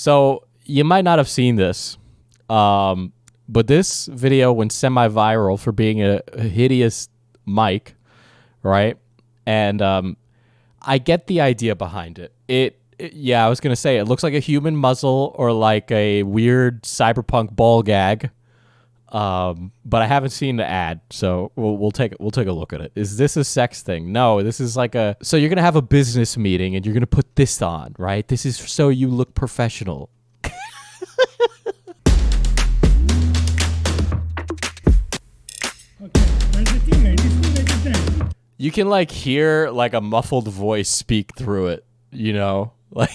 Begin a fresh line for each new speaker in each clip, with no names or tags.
So you might not have seen this, but this video went semi-viral for being a hideous mic, right? And I get the idea behind it. Yeah, I was gonna say it looks like a human muzzle or like a weird cyberpunk ball gag. But I haven't seen the ad, so we'll take a look at it. Is this a sex thing? No, this is like so you're gonna have a business meeting and you're gonna put this on, right? This is so you look professional. You can like hear like a muffled voice speak through it, you know? Like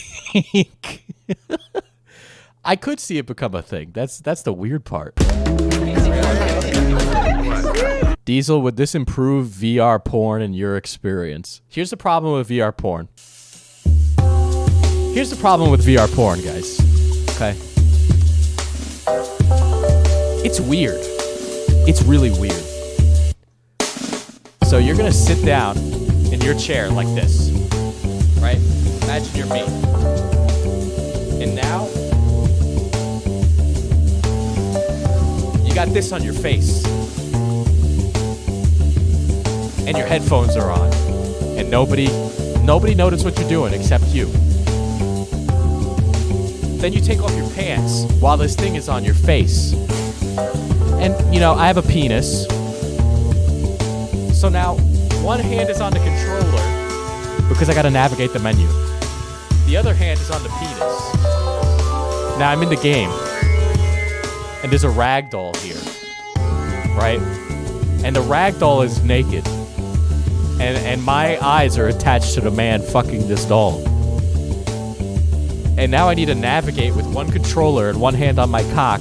I could see it become a thing. That's the weird part. Diesel, would this improve VR porn in your experience? Here's the problem with VR porn. Here's the problem with VR porn, guys. Okay. It's weird. It's really weird. So you're gonna sit down in your chair like this, right? Imagine you're me. And now, you got this on your face. And your headphones are on. And nobody noticed what you're doing except you. Then you take off your pants while this thing is on your face. And, you know, I have a penis. So now, one hand is on the controller because I gotta navigate the menu. The other hand is on the penis. Now I'm in the game. And there's a ragdoll here. Right? And the ragdoll is naked. And my eyes are attached to the man fucking this doll. And now I need to navigate with one controller and one hand on my cock.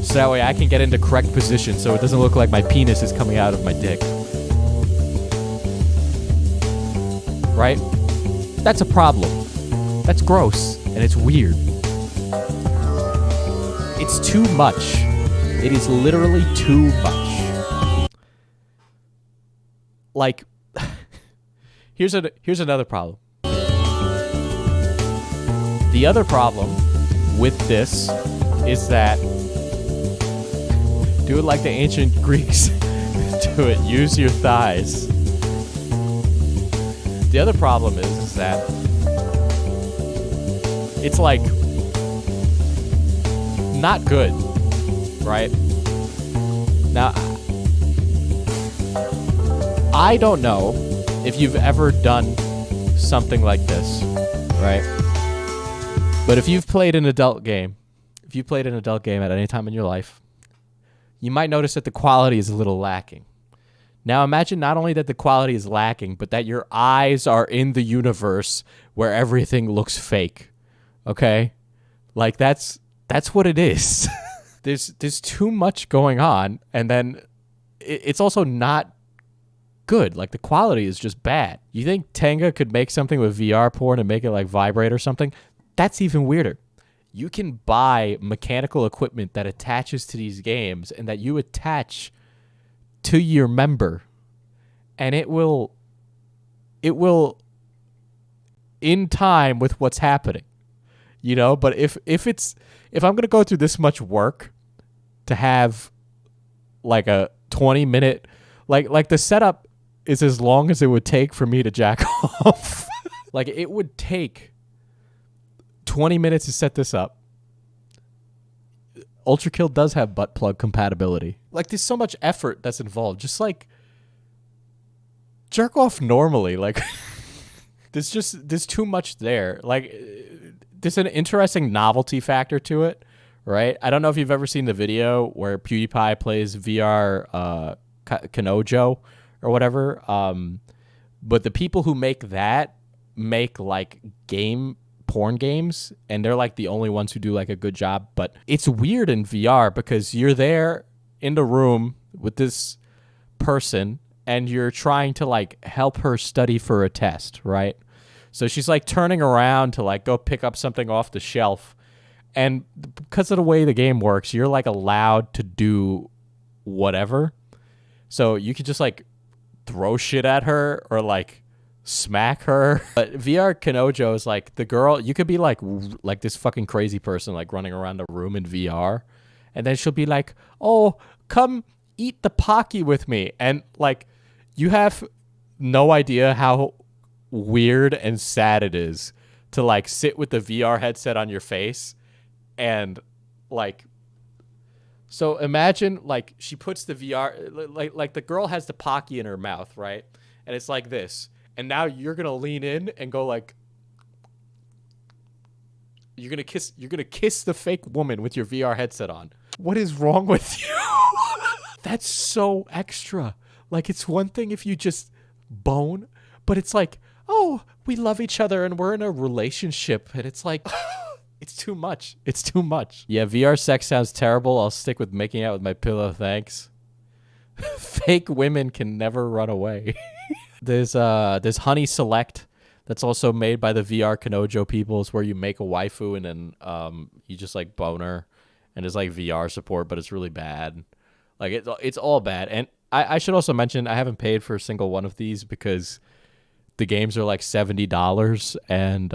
So that way I can get into correct position so it doesn't look like my penis is coming out of my dick. Right? That's a problem. That's gross. And it's weird. It's too much. It is literally too much. Like, here's another problem. The other problem with this is that do it like the ancient Greeks do it. Use your thighs. The other problem is that it's like not good, right? Now, I don't know if you've ever done something like this, right? But if you've played an adult game, at any time in your life, you might notice that the quality is a little lacking. Now imagine not only that the quality is lacking, but that your eyes are in the universe where everything looks fake. Okay? Like that's what it is. There's too much going on, and then it's also not good. Like the quality is just bad. You think Tenga could make something with VR porn and make it like vibrate or something? That's even weirder. You can buy mechanical equipment that attaches to these games and that you attach to your member, and it will in time with what's happening, you know. But if I'm gonna go through this much work to have like a 20-minute, like the setup is as long as it would take for me to jack off. Like it would take 20 minutes to set this up. Ultra Kill does have butt plug compatibility. Like there's so much effort that's involved. Just like jerk off normally. Like there's too much there. Like there's an interesting novelty factor to it, right? I don't know if you've ever seen the video where PewDiePie plays VR Kanojo or whatever. But the people who make that make like porn games, and they're like the only ones who do like a good job. But it's weird in VR because you're there in the room with this person and you're trying to like help her study for a test, right? So she's like turning around to like go pick up something off the shelf, and because of the way the game works, you're like allowed to do whatever. So you could just like throw shit at her or like smack her. But VR Kanojo is like the girl. You could be like this fucking crazy person like running around the room in VR, and then she'll be like, "Oh, come eat the Pocky with me," and like you have no idea how weird and sad it is to like sit with the VR headset on your face and like. So imagine like she puts the VR like the girl has the Pocky in her mouth, right? And it's like this. And now you're going to lean in and go like you're going to kiss the fake woman with your VR headset on. What is wrong with you? That's so extra. Like it's one thing if you just bone, but it's like, "Oh, we love each other and we're in a relationship." And it's like it's too much. It's too much. Yeah, VR sex sounds terrible. I'll stick with making out with my pillow, thanks. Fake women can never run away. There's Honey Select that's also made by the VR Kanojo people. It's where you make a waifu and then you just like bone her, and it's like VR support, but it's really bad. Like it's all bad. And I should also mention I haven't paid for a single one of these because the games are like $70, and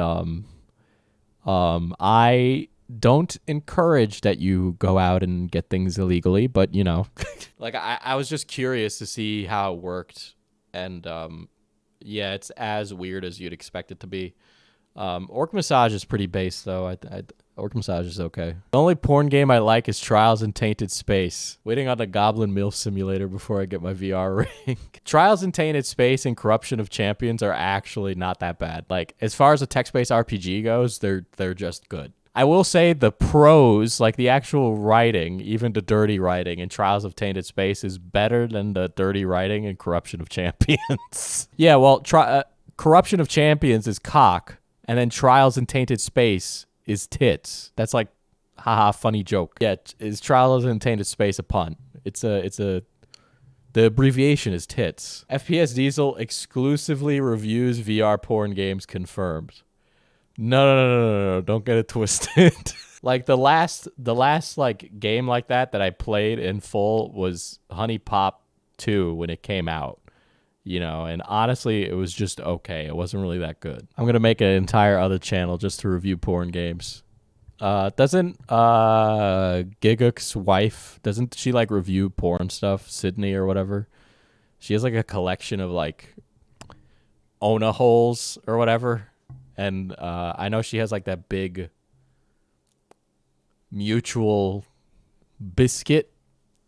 I don't encourage that you go out and get things illegally, but you know, like I was just curious to see how it worked, and yeah, it's as weird as you'd expect it to be. Orc Massage is pretty base though. Orc Massage is okay. The only porn game I like is Trials in Tainted Space. Waiting on the Goblin MILF Simulator before I get my VR ring. Trials in Tainted Space and Corruption of Champions are actually not that bad. Like, as far as a text-based RPG goes, they're just good. I will say the prose, like the actual writing, even the dirty writing in Trials of Tainted Space is better than the dirty writing in Corruption of Champions. Yeah, well, Corruption of Champions is cock, and then Trials in Tainted Space is tits. That's like, haha, funny joke. Yeah, is Trials in Tainted Space a pun? The abbreviation is tits. fpsdiesel exclusively reviews VR porn games confirmed. No, don't get it twisted. Like the last like game like that I played in full was Honey Pop 2 when it came out. You know, and honestly, it was just okay. It wasn't really that good. I'm going to make an entire other channel just to review porn games. Doesn't Giguk's wife, doesn't she like review porn stuff? Sydney or whatever. She has like a collection of like Ona holes or whatever. And I know she has like that big mutual biscuit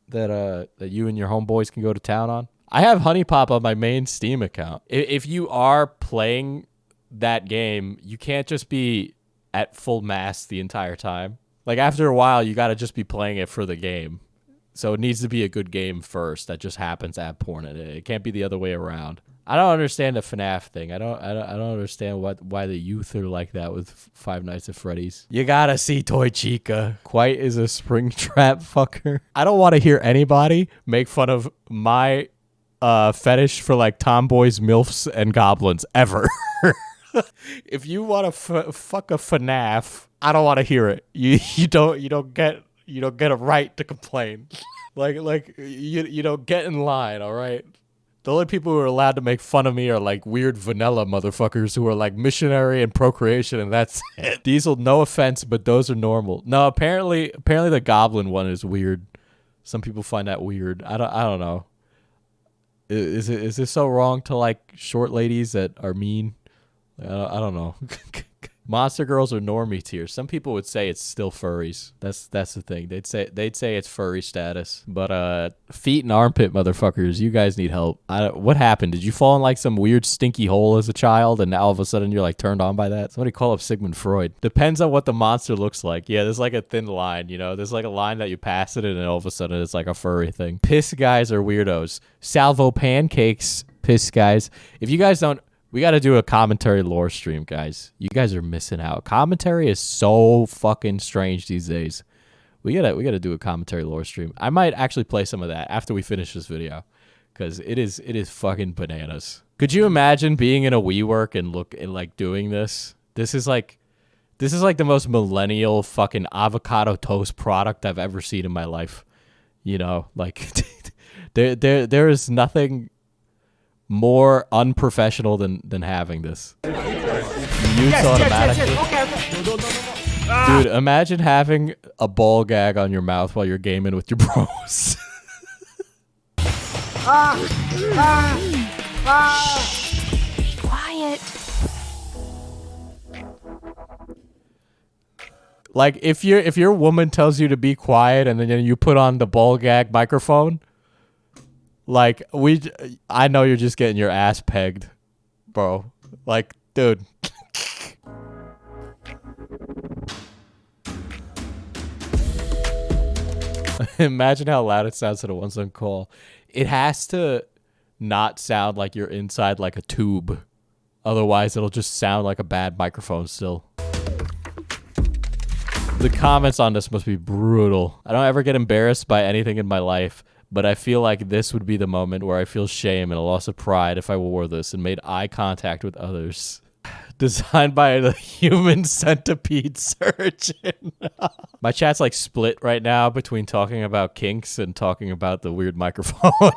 that you and your homeboys can go to town on. I have Honey Pop on my main Steam account. If you are playing that game, you can't just be at full mast the entire time. Like after a while, you got to just be playing it for the game. So it needs to be a good game first that just happens to have porn in it. It can't be the other way around. I don't understand the FNAF thing. I don't understand why the youth are like that with Five Nights at Freddy's. You gotta see Toy Chica. Quite is a Springtrap fucker. I don't want to hear anybody make fun of my fetish for like tomboys, milfs, and goblins ever. If you want to fuck a FNAF, I don't want to hear it. You don't get a right to complain. like you don't get in line. All right. The only people who are allowed to make fun of me are like weird vanilla motherfuckers who are like missionary and procreation, and that's it. Diesel, no offense, but those are normal. No, apparently the goblin one is weird. Some people find that weird. I don't know. Is this so wrong to like short ladies that are mean? I don't know. Monster girls are normie tier. Some people would say it's still furries. That's the thing. They'd say it's furry status. But feet and armpit motherfuckers, you guys need help. What happened? Did you fall in like some weird stinky hole as a child and now all of a sudden you're like turned on by that? Somebody call up Sigmund Freud. Depends on what the monster looks like. Yeah, there's like a thin line, you know. There's like a line that you pass it and then all of a sudden it's like a furry thing. Piss guys are weirdos. Salvo pancakes, piss guys. If you guys don't, we got to do a commentary lore stream, guys. You guys are missing out. Commentary is so fucking strange these days. We gotta do a commentary lore stream. I might actually play some of that after we finish this video, because it is fucking bananas. Could you imagine being in a WeWork and like doing this? This is like the most millennial fucking avocado toast product I've ever seen in my life. You know, like there is nothing more unprofessional than having this. Mutes automatically. Okay. Dude, imagine having a ball gag on your mouth while you're gaming with your bros.
Quiet.
Like if your woman tells you to be quiet and then you put on the ball gag microphone, like I know you're just getting your ass pegged, bro. Like, dude. Imagine how loud it sounds to the ones on call. It has to not sound like you're inside like a tube. Otherwise, it'll just sound like a bad microphone still. The comments on this must be brutal. I don't ever get embarrassed by anything in my life, but I feel like this would be the moment where I feel shame and a loss of pride if I wore this and made eye contact with others. Designed by the human centipede surgeon. My chat's like split right now between talking about kinks and talking about the weird microphone.